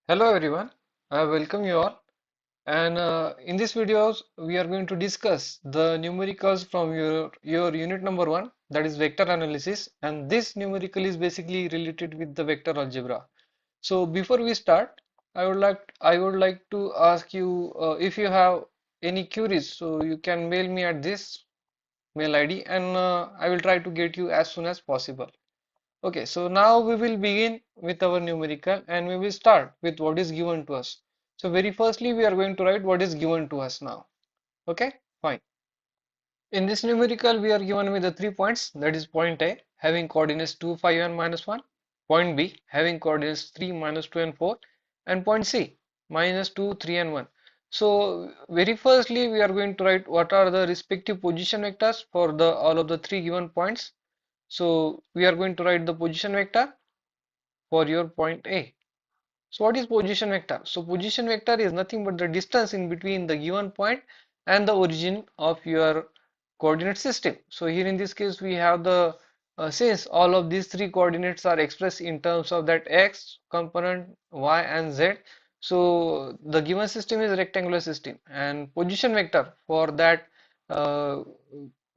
Hello everyone, I welcome you all. And in this videos, we are going to discuss the numericals from your unit number one, that is vector analysis. And this numerical is basically related with the vector algebra. So before we start, I would like to ask you if you have any queries, so you can mail me at this mail ID, and I will try to get you as soon as possible. Okay, so now we will begin with our numerical and we will start with what is given to us. So very firstly, we are going to write what is given to us now. Okay, fine. In this numerical, we are given with the 3 points, that is point A having coordinates 2, 5 and -1, point B having coordinates 3, -2 and 4, and point C -2, 3 and 1. So very firstly, we are going to write what are the respective position vectors for the all of the three given points. So we are going to write the position vector for your point A. So what is position vector? So position vector is nothing but the distance in between the given point and the origin of your coordinate system. So here in this case we have the since all of these three coordinates are expressed in terms of that x component, y and z. So the given system is a rectangular system, and position vector for that uh,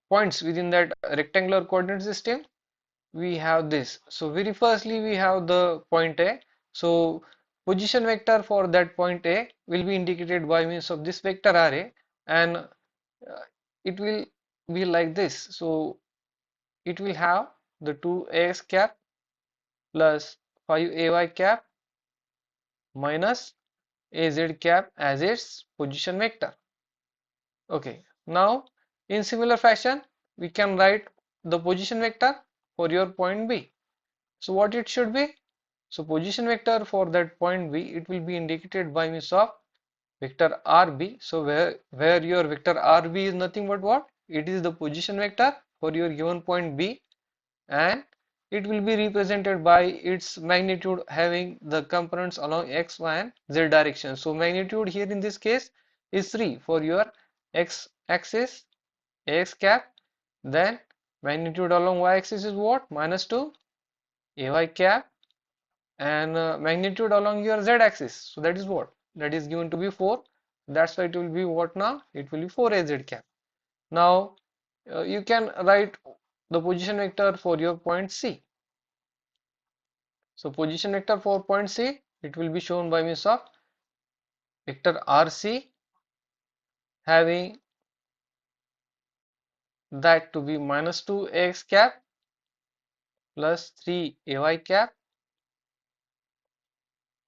points within that rectangular coordinate system, we have this. So very firstly we have the point A. So position vector for that point A will be indicated by means of this vector array, and it will be like this. So it will have the 2ax cap plus 5ay cap minus az cap as its position vector. Okay, now in similar fashion we can write the position vector for your point B. So what it should be? So position vector for that point B, it will be indicated by means of vector RB. So where your vector RB is nothing but what? It is the position vector for your given point B, and it will be represented by its magnitude having the components along x, y and z direction. So magnitude here in this case is 3 for your x axis, ax cap. Then magnitude along y axis is what? -2, ay cap, and magnitude along your z-axis. So that is what? That is given to be 4. That's why it will be what now? It will be 4az cap. Now you can write the position vector for your point C. So position vector for point C, it will be shown by means of vector RC having that to be -2ax cap plus 3ay cap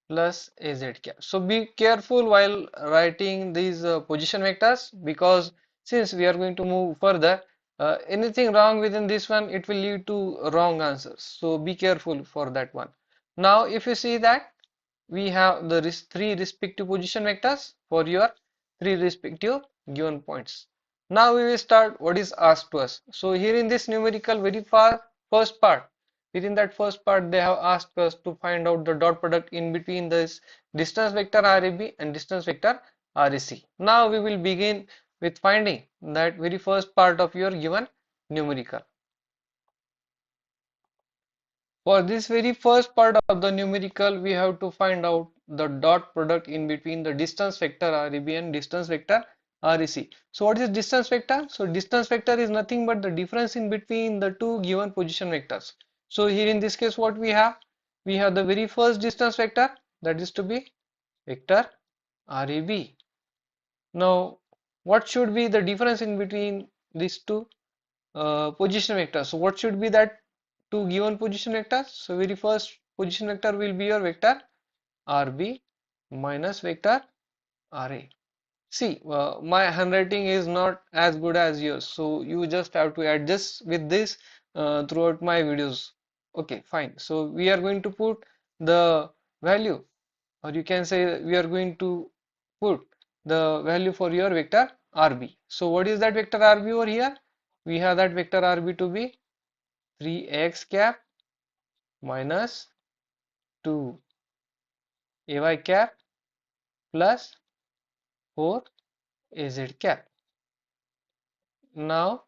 plus az cap. So be careful while writing these position vectors, because since we are going to move further, anything wrong within this one, it will lead to wrong answers. So be careful for that one. Now if you see that we have the three respective position vectors for your three respective given points. Now we will start what is asked to us. So here in this numerical very far first part, within that first part they have asked us to find out the dot product in between this distance vector RAB and distance vector RAC. Now we will begin with finding that very first part of your given numerical. For this very first part of the numerical, we have to find out the dot product in between the distance vector RAB and distance vector RAC. So what is distance vector? So distance vector is nothing but the difference in between the two given position vectors. So here in this case what we have? We have the very first distance vector, that is to be vector RAB. Now what should be the difference in between these two position vectors? So what should be that two given position vectors? So very first position vector will be your vector RB minus vector RA. See, my handwriting is not as good as yours, so you just have to adjust with this throughout my videos. Okay, fine. So we are going to put the value, or you can say we are going to put the value for your vector RB. So what is that vector RB over here? We have that vector RB to be 3x cap minus 2 ay cap plus 4 az cap. Now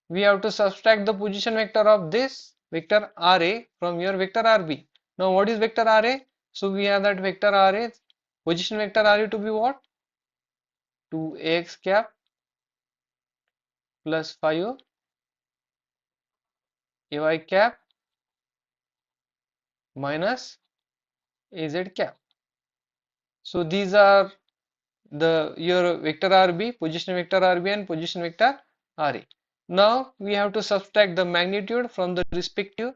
we have to subtract the position vector of this vector RA from your vector RB. Now what is vector RA? So we have that vector RA, position vector RA to be what? 2ax cap plus 5 ay cap minus az cap. So these are the your vector RB, position vector RB and position vector RA. Now we have to subtract the magnitude from the respective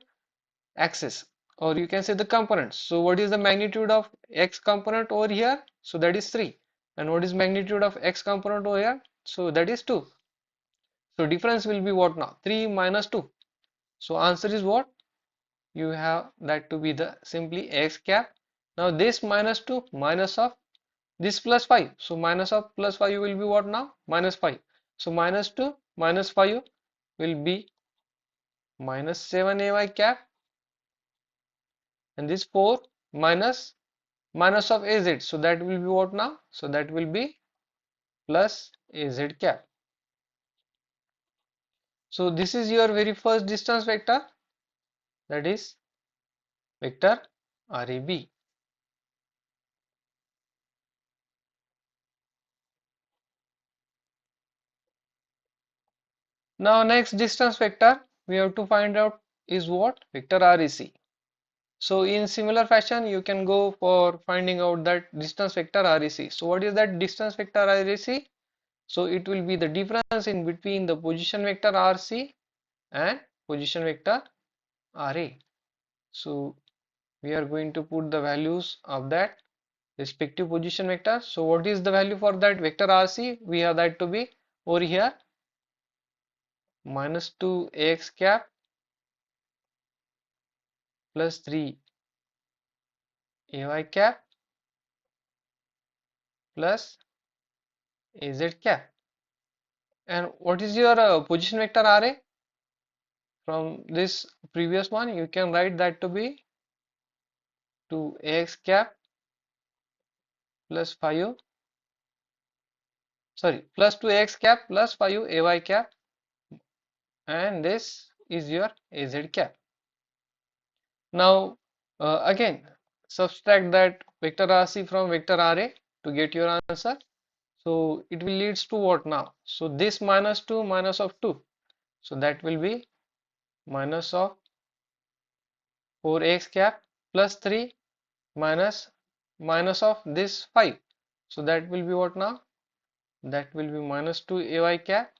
axis, or you can say the components. So what is the magnitude of x component over here? So that is 3. And what is magnitude of x component over here? So that is 2. So difference will be what now? 3 minus 2. So answer is what? You have that to be the simply x cap. Now this minus 2 minus of this plus 5. So minus of plus 5 will be what now? Minus 5. So minus 2 minus 5 will be minus 7 ay cap, and this 4 minus minus of az. So that will be what now? So that will be plus az cap. So this is your very first distance vector, that is vector RAB. Now next distance vector we have to find out is what? Vector REC. So in similar fashion you can go for finding out that distance vector REC. So what is that distance vector REC? So it will be the difference in between the position vector RC and position vector RA. So we are going to put the values of that respective position vector. So what is the value for that vector RC? We have that to be over here minus 2ax cap plus 3 ay cap plus az cap. And what is your position vector RA? From this previous one you can write that to be 2ax cap plus 5, sorry, plus 2x cap plus 5 ay cap, and this is your az cap. Now again subtract that vector RC from vector RA to get your answer. So it will leads to what now? So this minus 2 minus of 2, so that will be minus of 4x cap plus 3 minus minus of this 5, so that will be what now? That will be minus 2 ay cap,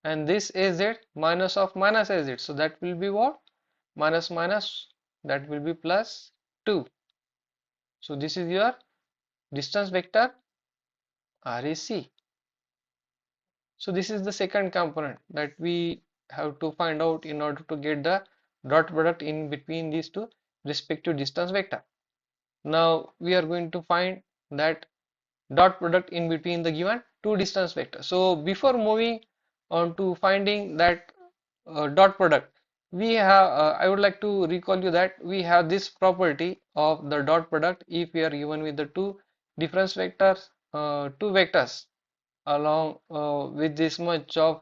and this az minus of minus az, so that will be what? Minus minus, that will be plus 2. So this is your distance vector RAC. So this is the second component that we have to find out in order to get the dot product in between these two respective distance vector. Now we are going to find that dot product in between the given two distance vectors. So before moving on to finding that dot product, we have I would like to recall you that we have this property of the dot product if we are given with the two difference vectors, two vectors along with this much of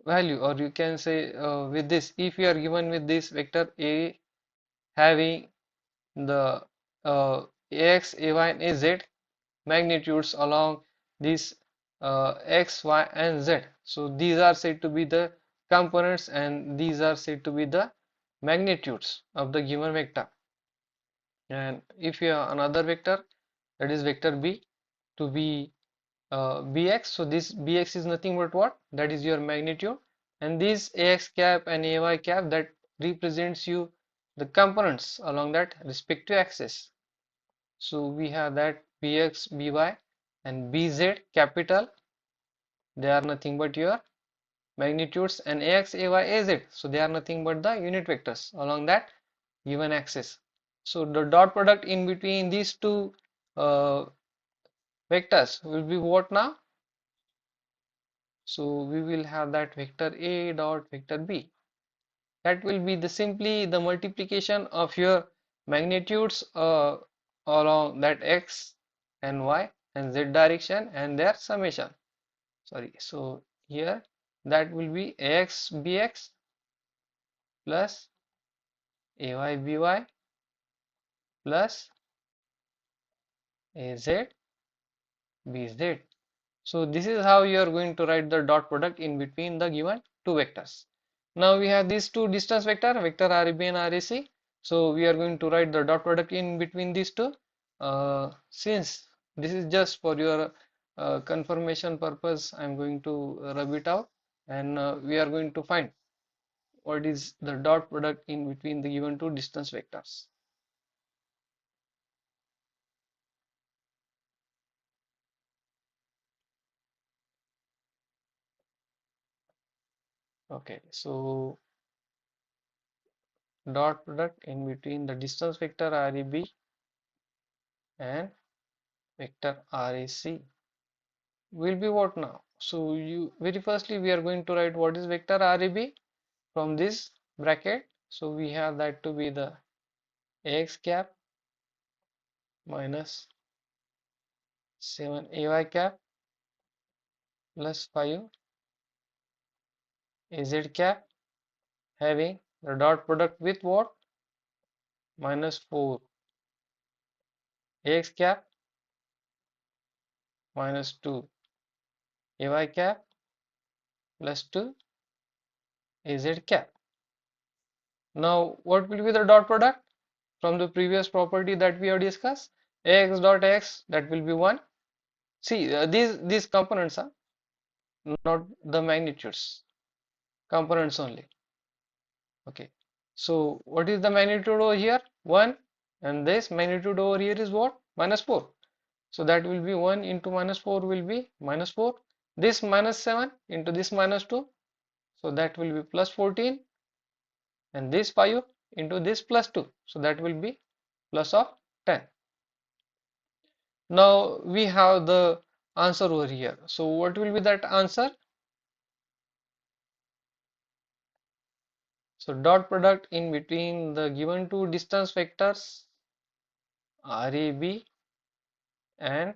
value, or you can say with this, if you are given with this vector A having the ax, ay and az magnitudes along this x, y and z. So these are said to be the components and these are said to be the magnitudes of the given vector. And if you have another vector, that is vector B, to be bx, so this bx is nothing but what? That is your magnitude, and this ax cap and ay cap, that represents you the components along that respective axis. So we have that bx, by and bz capital, they are nothing but your magnitudes, and ax, ay, az, so they are nothing but the unit vectors along that given axis. So the dot product in between these two uh, vectors will be what now? So we will have that vector A dot vector B. That will be the simply the multiplication of your magnitudes along that x and y and z direction and their summation. Sorry, so here that will be ax bx plus ay by plus AZ BZ. So this is how you are going to write the dot product in between the given two vectors. Now we have these two distance vector, vector RAB and RAC. So we are going to write the dot product in between these two. Since this is just for your confirmation purpose, I am going to rub it out, and we are going to find what is the dot product in between the given two distance vectors. Okay, so dot product in between the distance vector RAB and vector RAC will be what now? So you very firstly we are going to write what is vector RAB from this bracket. So we have that to be the AX cap minus 7 AY cap plus 5 AZ cap having the dot product with what? Minus 4 AX cap minus 2 AY cap plus 2 AZ cap. Now what will be the dot product from the previous property that we have discussed? AX dot X, that will be 1. See, these components are not the magnitudes, components only. Okay. So what is the magnitude over here? 1, and this magnitude over here is what? Minus 4. So that will be 1 into minus 4 will be minus 4. This minus 7 into this minus 2. So that will be plus 14. And this 5 into this plus 2. So that will be plus of 10. Now we have the answer over here. So what will be that answer? So dot product in between the given two distance vectors RAB and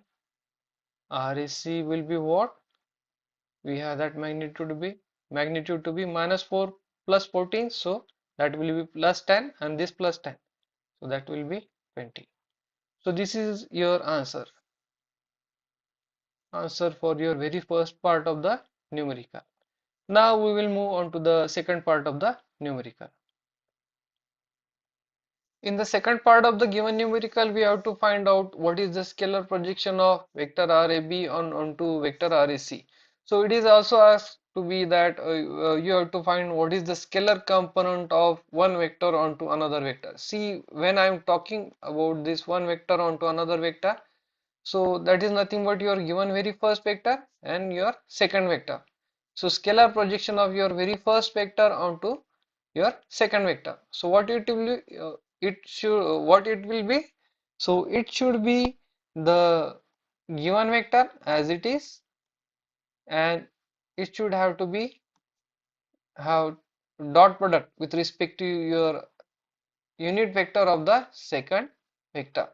RAC will be what? We have that magnitude to be minus 4 plus 14, so that will be plus 10, and this plus 10, so that will be 20. So this is your answer for your very first part of the numerical. Now we will move on to the second part of the numerical. In the second part of the given numerical, we have to find out what is the scalar projection of vector RAB onto vector RAC. So it is also asked to be that you have to find what is the scalar component of one vector onto another vector. See, when I am talking about this one vector onto another vector, so that is nothing but your given very first vector and your second vector. So scalar projection of your very first vector onto your second vector. So what it will be, what it will be? So it should be the given vector as it is, and it should have to be have dot product with respect to your unit vector of the second vector.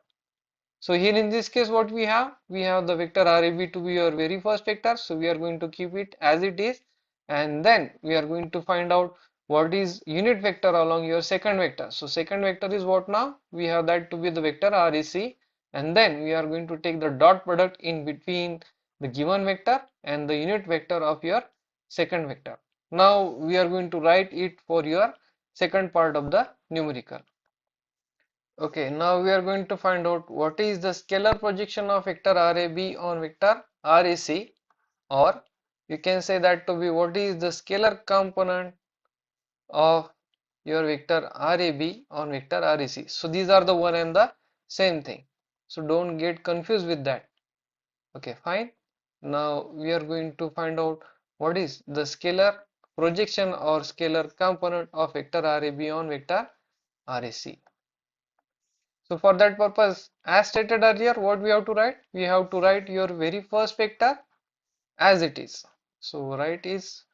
So here in this case what we have? We have the vector RAB to be your very first vector. So we are going to keep it as it is, and then we are going to find out what is unit vector along your second vector. So second vector is what now? We have that to be the vector RAC, and then we are going to take the dot product in between the given vector and the unit vector of your second vector. Now we are going to write it for your second part of the numerical. Okay, now we are going to find out what is the scalar projection of vector RAB on vector RAC, or you can say that to be what is the scalar component of your vector RAB on vector RAC. So these are the one and the same thing. So don't get confused with that. Okay, fine. Now we are going to find out what is the scalar projection or scalar component of vector RAB on vector RAC. So for that purpose, as stated earlier, what we have to write? We have to write your very first vector as it is. So write is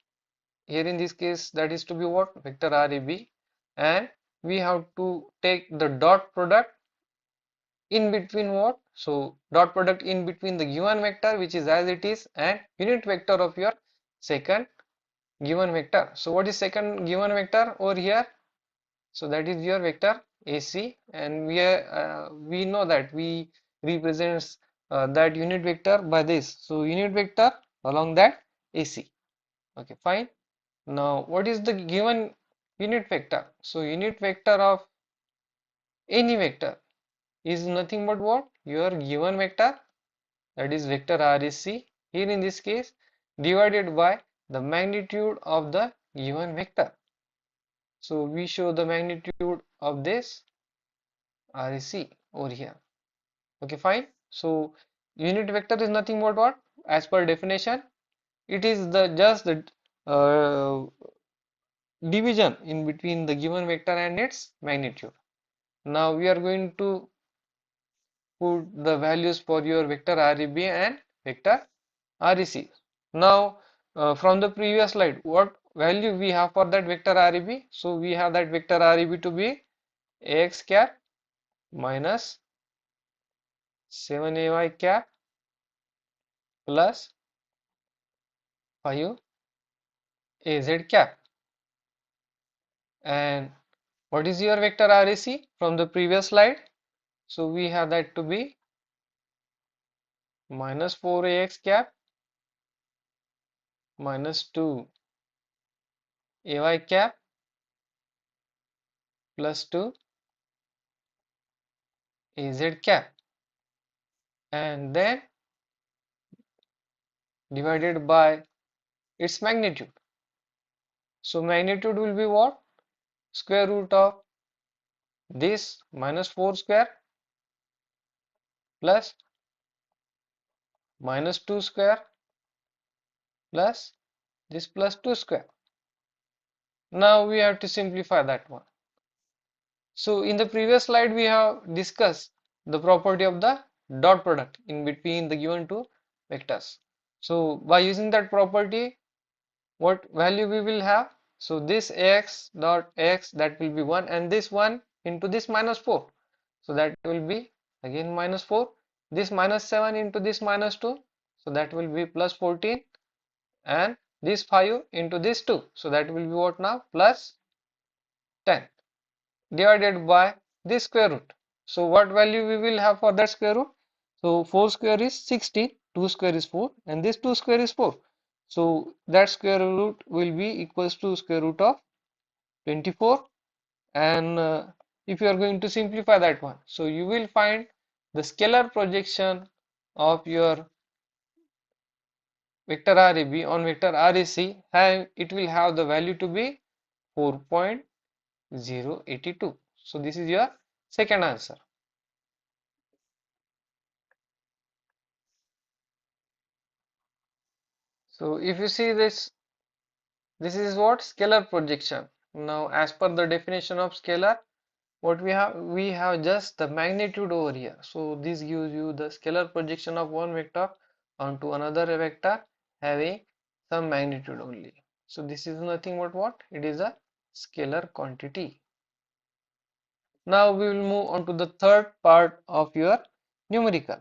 here in this case, that is to be what? Vector RAB, and we have to take the dot product in between what? So dot product in between the given vector which is as it is and unit vector of your second given vector. So what is second given vector over here? So that is your vector AC, and we know that we represents that unit vector by this. So unit vector along that AC. Okay, fine. Now what is the given unit vector? So unit vector of any vector is nothing but what? Your given vector, that is vector RAC, here in this case, divided by the magnitude of the given vector. So we show the magnitude of this RAC over here. Okay, fine. So unit vector is nothing but what? As per definition, it is the just the uh, division in between the given vector and its magnitude. Now we are going to put the values for your vector RAB and vector REC. Now from the previous slide, what value we have for that vector RAB? So we have that vector RAB to be AX cap minus 7AY cap plus 5AZ cap. And what is your vector RAC from the previous slide? So we have that to be minus 4AX cap minus 2AY cap plus 2AZ cap, and then divided by its magnitude. So magnitude will be what? Square root of this minus 4 square plus minus 2 square plus this plus 2 square. Now we have to simplify that one. So in the previous slide we have discussed the property of the dot product in between the given two vectors. So by using that property, what value we will have? So this ax dot x, that will be 1, and this 1 into this minus 4. So that will be again minus 4. This minus 7 into this minus 2. So that will be plus 14, and this 5 into this 2. So that will be what now? Plus 10, divided by this square root. So what value we will have for that square root? So 4 square is 16, 2 square is 4, and this 2 square is 4. So that square root will be equals to square root of 24. And if you are going to simplify that one, so you will find the scalar projection of your vector RAB on vector RAC, and it will have the value to be 4.082. So this is your second answer. So if you see this, this is what? Scalar projection. Now as per the definition of scalar, what we have just the magnitude over here. So this gives you the scalar projection of one vector onto another vector having some magnitude only. So this is nothing but what? It is a scalar quantity. Now we will move on to the third part of your numerical.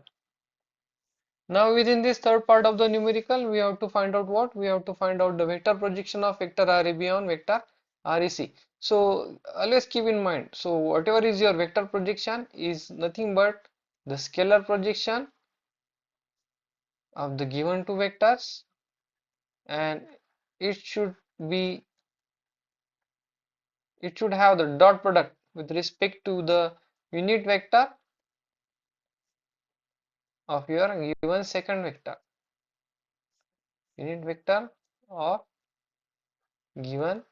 Now within this third part of the numerical, we have to find out what? We have to find out the vector projection of vector RAB on vector RAC. So always keep in mind, so whatever is your vector projection is nothing but the scalar projection of the given two vectors, and it should be, it should have the dot product with respect to the unit vector of your given second vector, unit vector of given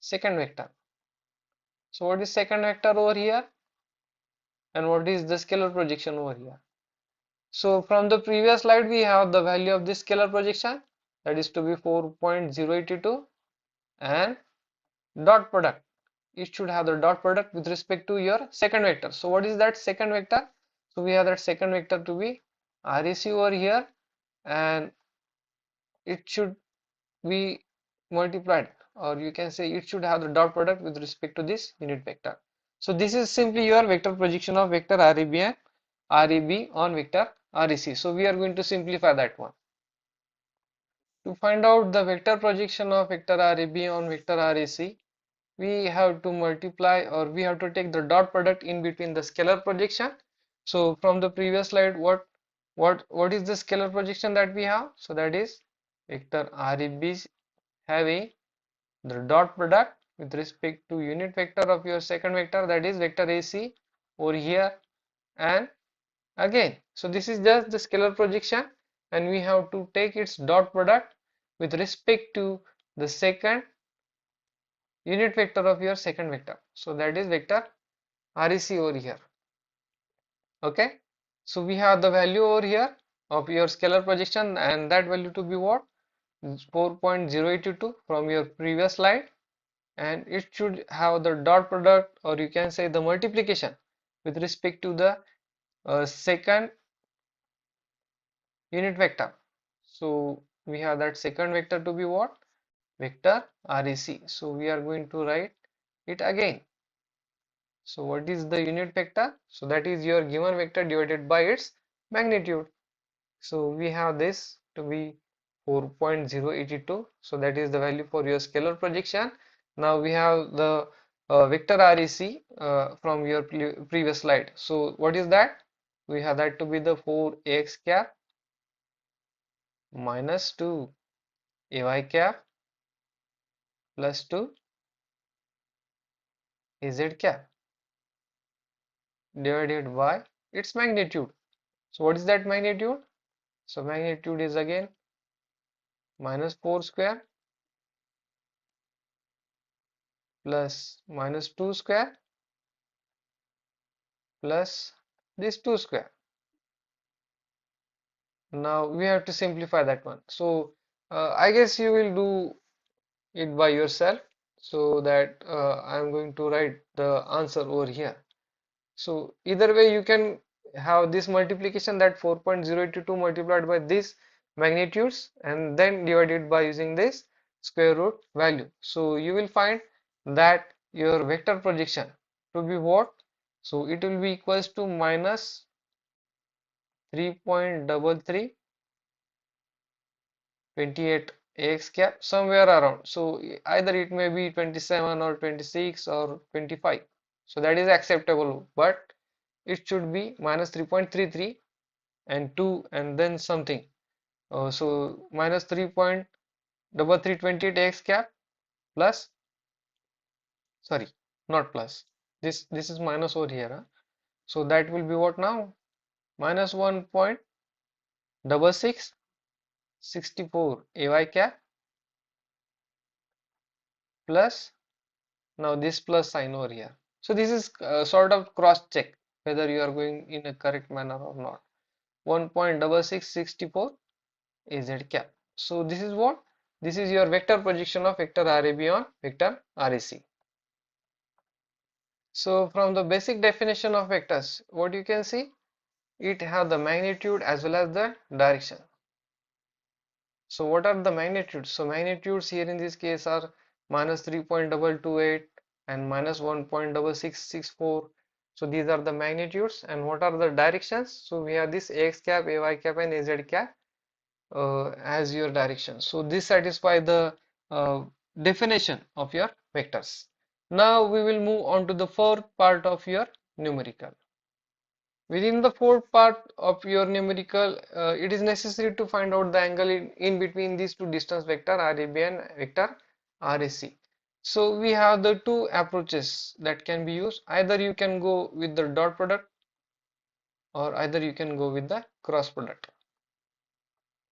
second vector. So what is second vector over here, and what is the scalar projection over here? So from the previous slide we have the value of this scalar projection, that is to be 4.082, and dot product, it should have the dot product with respect to your second vector. So what is that second vector? So we have that second vector to be RAC over here, and it should be multiplied, or you can say it should have the dot product with respect to this unit vector. So this is simply your vector projection of vector RAB and RAB on vector RAC. So we are going to simplify that one. To find out the vector projection of vector RAB on vector RAC, we have to multiply, or we have to take the dot product in between the scalar projection. So from the previous slide, what is the scalar projection that we have? So that is vector REB having the dot product with respect to unit vector of your second vector, that is vector AC over here and again. So this is just the scalar projection, and we have to take its dot product with respect to the second unit vector of your second vector. So that is vector REC over here. Okay. So we have the value over here of your scalar projection, and that value to be what? 4.082 from your previous slide, and it should have the dot product, or you can say the multiplication with respect to the second unit vector. So we have that second vector to be what? Vector REC. So we are going to write it again. So what is the unit vector? So that is your given vector divided by its magnitude. So we have this to be 4.082. So that is the value for your scalar projection. Now we have the vector REC from your previous slide. So what is that? We have that to be the 4ax cap minus 2 ay cap plus 2 az cap divided by its magnitude. So what is that magnitude? So magnitude is again minus 4 square plus minus 2 square plus this 2 square. Now we have to simplify that one. So I guess you will do it by yourself, so that I am going to write the answer over here. So either way you can have this multiplication, that 4.082 multiplied by this magnitudes and then divided by using this square root value. So you will find that your vector projection to be what? So it will be equals to minus 3.3328 ax cap, somewhere around. So either it may be 27 or 26 or 25. So that is acceptable, but it should be minus 3.33 and 2 and then something. So minus 3.3328 x cap plus, sorry, not plus, this is minus over here, huh? So that will be what now? Minus 1.6664 ay cap plus, now this plus sign over here. So this is sort of cross check whether you are going in a correct manner or not. 1.6664 az cap. So this is what? This is your vector projection of vector RAB on vector REC. So from the basic definition of vectors, what you can see? It have the magnitude as well as the direction. So what are the magnitudes? So magnitudes here in this case are minus 3.228 and minus 1.6664. So these are the magnitudes. And what are the directions? So we have this ax cap, ay cap and az cap as your direction. So this satisfies the definition of your vectors. Now we will move on to the fourth part of your numerical. Within the fourth part of your numerical, it is necessary to find out the angle in between these two distance vector RAB and vector RAC. So we have the two approaches that can be used. Either you can go with the dot product, or either you can go with the cross product.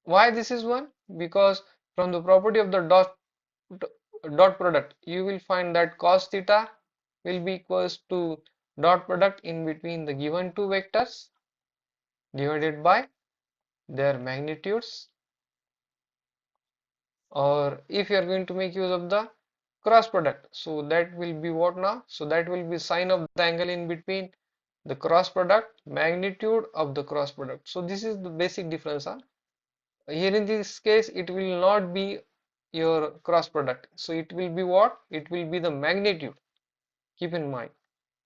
Why this is one? Because from the property of the dot product, you will find that cos theta will be equals to dot product in between the given two vectors divided by their magnitudes, or if you are going to make use of the cross product, so that will be what now? So that will be sine of the angle in between the cross product, magnitude of the cross product. So this is the basic difference, huh? Here in this case it will not be your cross product, so it will be what? It will be the magnitude, keep in mind,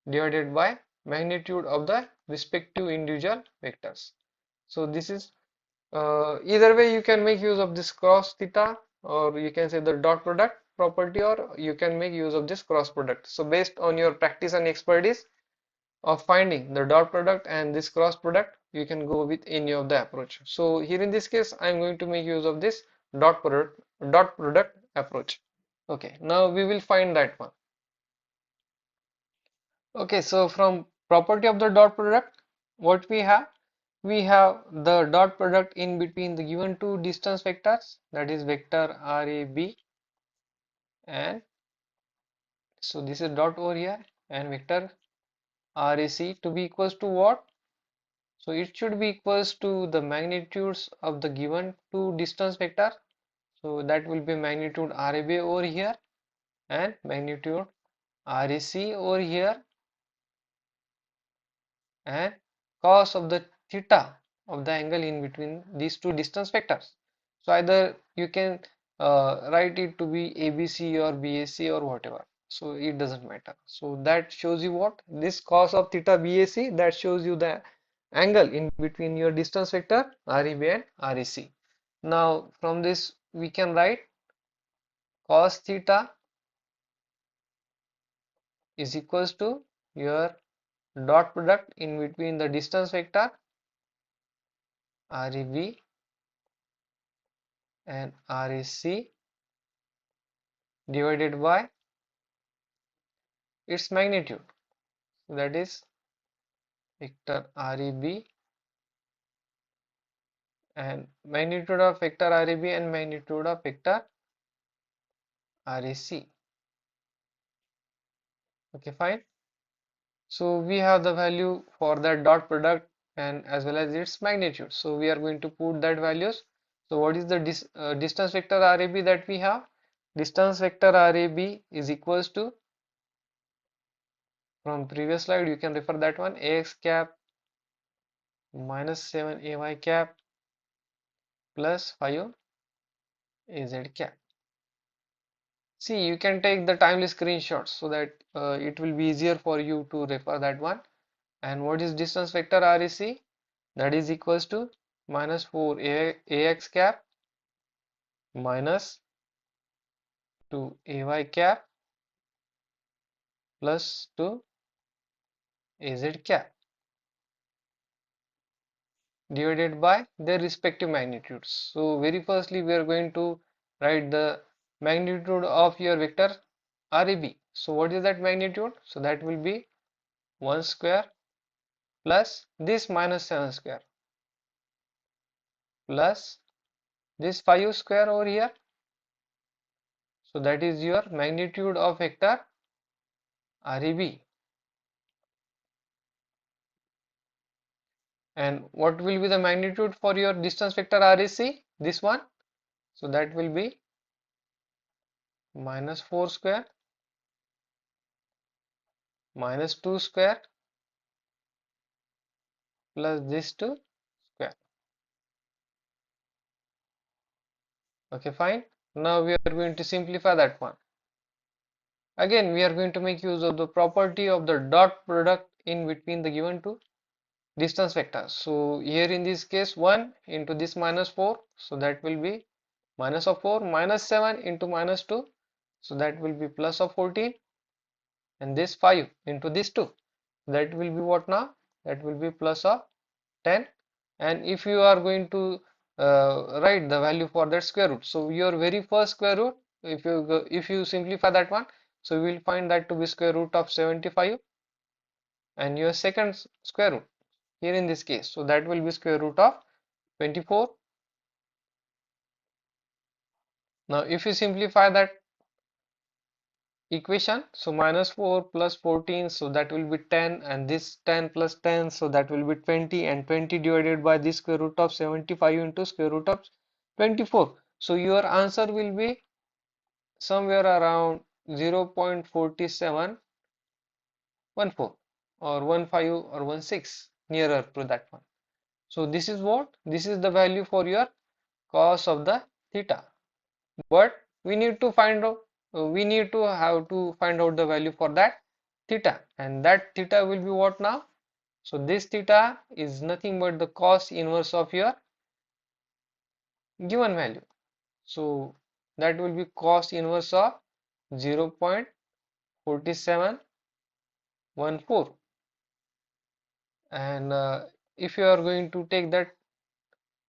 divided by magnitude of the respective individual vectors. So this is either way you can make use of this cos theta, or you can say the dot product, property, or you can make use of this cross product. So based on your practice and expertise of finding the dot product and this cross product, you can go with any of the approach. So here in this case, I'm going to make use of this dot product approach. Okay, now we will find that one. Okay, so from property of the dot product, what we have? We have the dot product in between the given two distance vectors, that is vector RAB, and so this is dot over here, and vector RAC to be equals to what? So it should be equals to the magnitudes of the given two distance vector. So that will be magnitude RAB over here and magnitude RAC over here, and cos of the theta of the angle in between these two distance vectors. So either you can write it to be ABC or BAC or whatever. So it doesn't matter. So that shows you what? This cos of theta BAC, that shows you the angle in between your distance vector REB and REC. Now from this we can write cos theta is equals to your dot product in between the distance vector REB and REC divided by its magnitude, that is vector REB and magnitude of vector REB and magnitude of vector REC. Okay, fine. So we have the value for that dot product and as well as its magnitude. So we are going to put that values. So what is the distance vector RAB that we have? Distance vector RAB is equals to, from previous slide you can refer that one, AX cap minus 7 AY cap plus 5 AZ cap. See, you can take the timely screenshots so that it will be easier for you to refer that one. And what is distance vector REC? That is equals to minus 4 AX cap minus 2 AY cap plus 2 AZ cap divided by their respective magnitudes. So very firstly we are going to write the magnitude of your vector REB. So what is that magnitude? So that will be 1 square plus this minus 7 square plus this 5 square over here. So that is your magnitude of vector REB. And what will be the magnitude for your distance vector REC? This one. So that will be minus 4 square minus 2 square plus this 2 square. Okay, fine. Now we are going to simplify that one. Again, we are going to make use of the property of the dot product in between the given two distance vectors. So here in this case 1 into this minus 4, so that will be minus of 4, minus 7 into minus 2, so that will be plus of 14, and this 5 into this 2, that will be what now? That will be plus of 10. And if you are going to write the value for that square root, so your very first square root, if you simplify that one, so you will find that to be square root of 75, and your second square root here in this case, so that will be square root of 24. Now if you simplify that equation, so minus 4 plus 14, so that will be 10, and this 10 plus 10, so that will be 20, and 20 divided by the square root of 75 into square root of 24. So your answer will be somewhere around 0.4714 or 15 or 16, nearer to that one. So this is what? This is the value for your cos of the theta. But we need to find out, we need to have to find out the value for that theta, and that theta will be what now? So this theta is nothing but the cos inverse of your given value. So that will be cos inverse of 0.4714. And if you are going to take that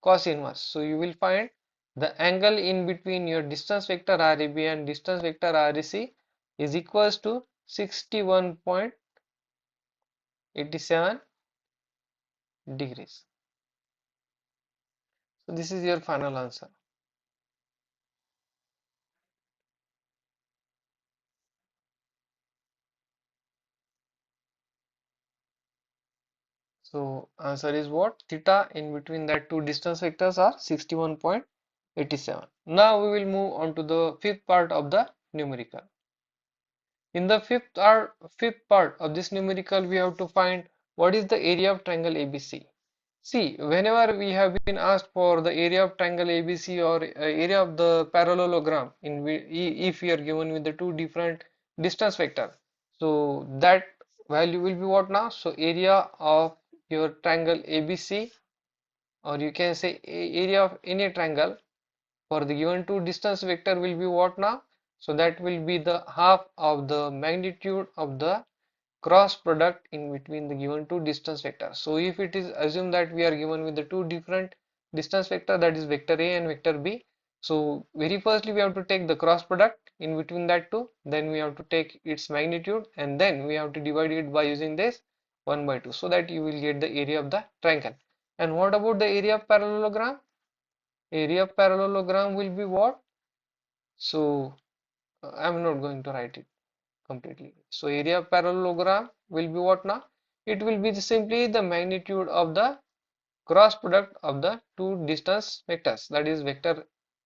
cos inverse, so you will find the angle in between your distance vector RAB and distance vector REC is equals to 61.87 degrees. So this is your final answer. So answer is what? Theta in between that two distance vectors are 61.87. Now we will move on to the fifth part of the numerical. In the fifth part of this numerical, we have to find what is the area of triangle ABC. See, whenever we have been asked for the area of triangle ABC or area of the parallelogram, if we are given with the two different distance vector, so that value will be what now? So area of your triangle ABC, or you can say area of any triangle for the given two distance vector will be what now? So that will be the half of the magnitude of the cross product in between the given two distance vectors. So if it is assumed that we are given with the two different distance vector, that is vector A and vector B. So very firstly we have to take the cross product in between that two, then we have to take its magnitude, and then we have to divide it by using this 1 by 2, so that you will get the area of the triangle. And what about the area of parallelogram? Area of parallelogram will be what? So I'm not going to write it completely. So area of parallelogram will be what now? It will be simply the magnitude of the cross product of the two distance vectors, that is vector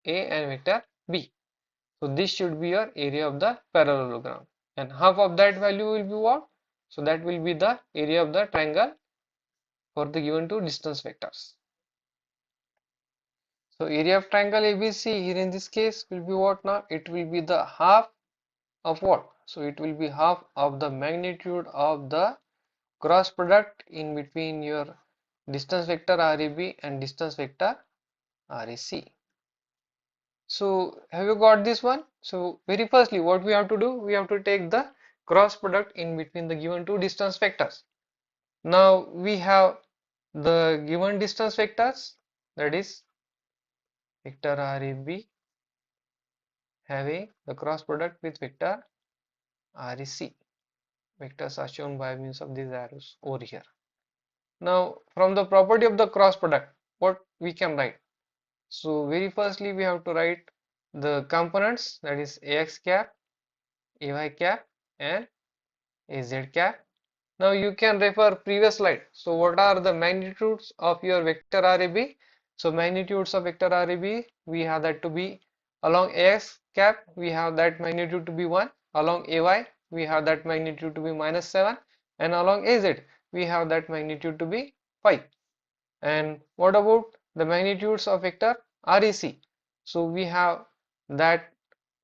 A and vector B. So this should be your area of the parallelogram, and half of that value will be what? So that will be the area of the triangle for the given two distance vectors. So area of triangle ABC here in this case will be what now? It will be the half of what? So it will be half of the magnitude of the cross product in between your distance vector RAB and distance vector REC. So have you got this one? So very firstly what we have to do, we have to take the cross product in between the given two distance vectors. Now we have the given distance vectors, that is vector RAB having the cross product with vector REC. Vectors are shown by means of these arrows over here. Now from the property of the cross product, what we can write? So very firstly we have to write the components, that is AX cap, AY cap and AZ cap. Now you can refer previous slide. So what are the magnitudes of your vector RAB? So magnitudes of vector RAB, we have that to be along AX cap, we have that magnitude to be 1, along AY we have that magnitude to be -7, and along AZ we have that magnitude to be 5. And what about the magnitudes of vector REC? So we have that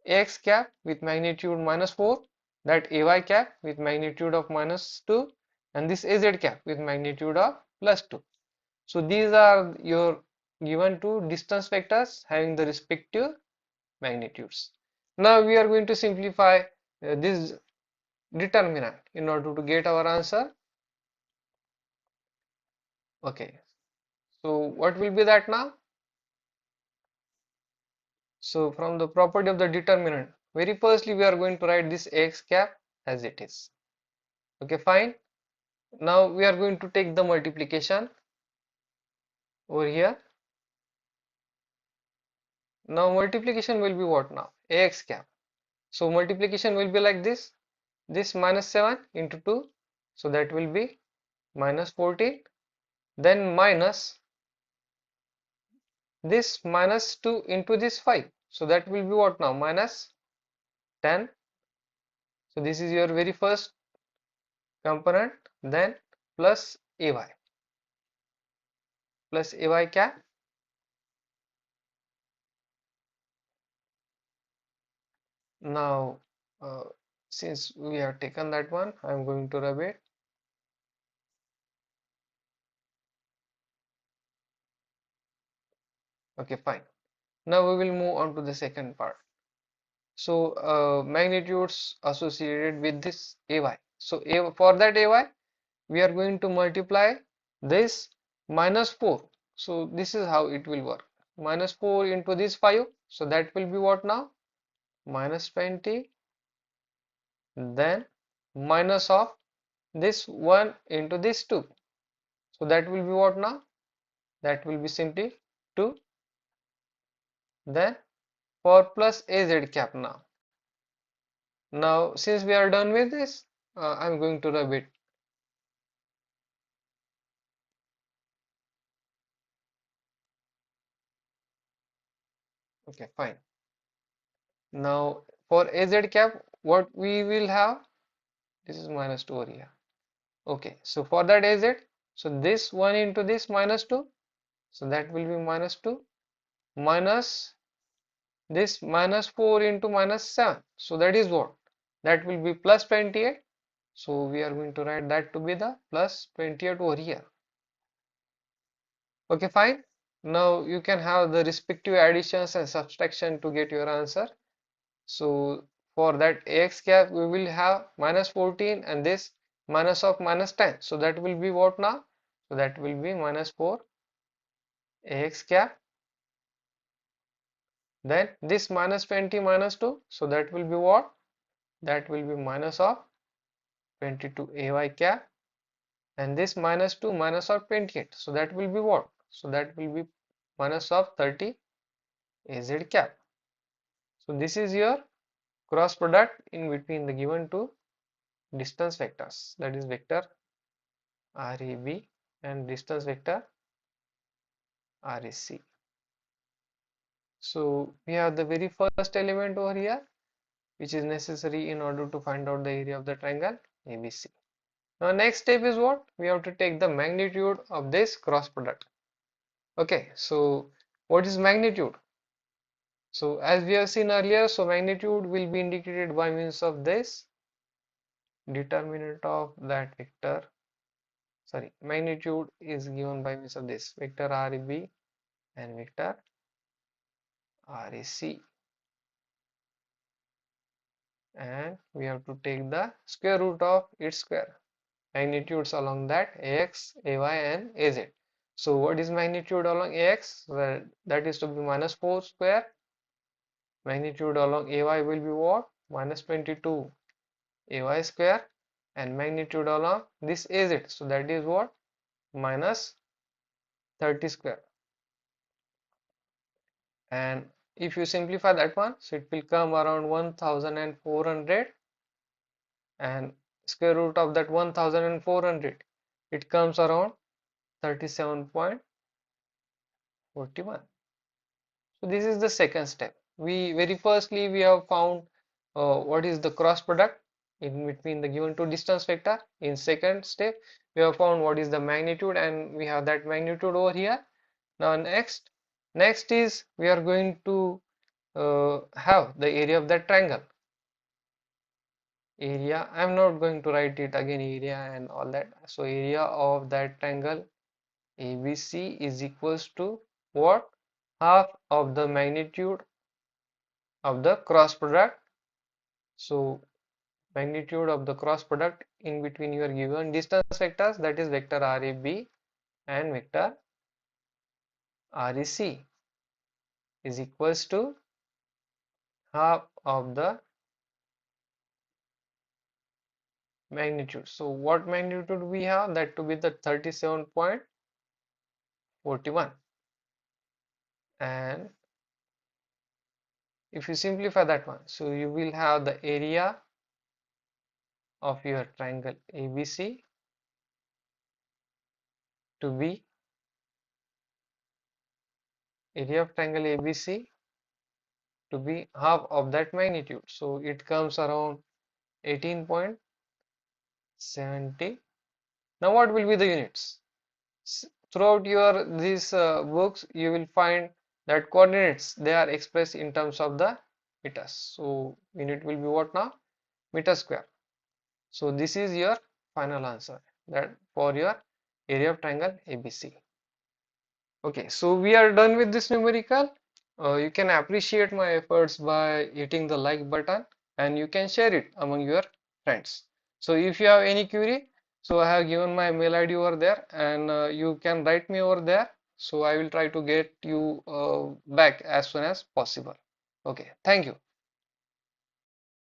AX cap with magnitude -4, that AY cap with magnitude of -2, and this AZ cap with magnitude of +2. So these are your given two distance vectors having the respective magnitudes. Now we are going to simplify this determinant in order to get our answer. Okay, so what will be that now? So from the property of the determinant, very firstly we are going to write this X cap as it is. Okay, fine. Now we are going to take the multiplication over here. Now multiplication will be what now? Ax cap. So multiplication will be like this. This -7 into 2. So that will be -14. Then minus this -2 into this 5. So that will be what now? -10. So this is your very first component. Then plus ay cap. Now since we have taken that one, I am going to rub it. Okay, fine. Now we will move on to the second part. So magnitudes associated with this ay. So for that ay, we are going to multiply this minus 4. So this is how it will work. Minus 4 into this 5. So that will be what now? Minus 20. Then minus of this 1 into this 2. So that will be what now? That will be simply 2. Then for plus az cap now. Now since we are done with this, I'm going to rub it. Okay, fine. Now for az cap, what we will have? This is minus 2 over here. Okay, so for that az, so this 1 into this minus 2, so that will be minus 2 minus this minus 4 into minus 7. So that is what? That will be plus 28. So we are going to write that to be the plus 28 over here. Okay, fine. Now you can have the respective additions and subtraction to get your answer. So for that ax cap we will have minus 14 and this minus of minus 10. So that will be what now? So that will be minus 4 ax cap. Then this minus 20 minus 2. So that will be what? That will be minus of 22 ay cap. And this minus 2 minus of 28. So that will be what? So that will be minus of 30 az cap. So this is your cross product in between the given two distance vectors, that is vector RAB and distance vector RAC. So we have the very first element over here which is necessary in order to find out the area of the triangle ABC. Now next step is what? We have to take the magnitude of this cross product. Okay, so what is magnitude? So as we have seen earlier, so magnitude will be indicated by means of this determinant of that vector. Sorry, magnitude is given by means of this vector RAB and vector RAC, and we have to take the square root of its square magnitudes along that AX, AY and AZ. So what is magnitude along AX? Well, that is to be minus 4 square. Magnitude along AY will be what? Minus 22 AY square, and magnitude along this AZ. So that is what? Minus 30 square. And if you simplify that one, so it will come around 1400, and square root of that 1400, it comes around 37.41. So this is the second step. We very firstly we have found what is the cross product in between the given two distance vector. In second step we have found what is the magnitude, and we have that magnitude over here. Now next is we are going to have the area of that triangle. Area, I'm not going to write it again, area and all that. So area of that triangle ABC is equals to what? Half of the magnitude of the cross product. So magnitude of the cross product in between your given distance vectors, that is vector RAB and vector RAC, is equals to half of the magnitude. So what magnitude we have? That to be the 37.41. And if you simplify that one, so you will have the area of your triangle ABC to be half of that magnitude. So it comes around 18.70. Now what will be the units? Throughout your these books you will find that coordinates, they are expressed in terms of the meters. So unit will be what now? Meter square. So this is your final answer, that for your area of triangle ABC. Okay, so we are done with this numerical. You can appreciate my efforts by hitting the like button, and you can share it among your friends. So if you have any query, so I have given my mail ID over there, and you can write me over there. So I will try to get you back as soon as possible. Okay, thank you.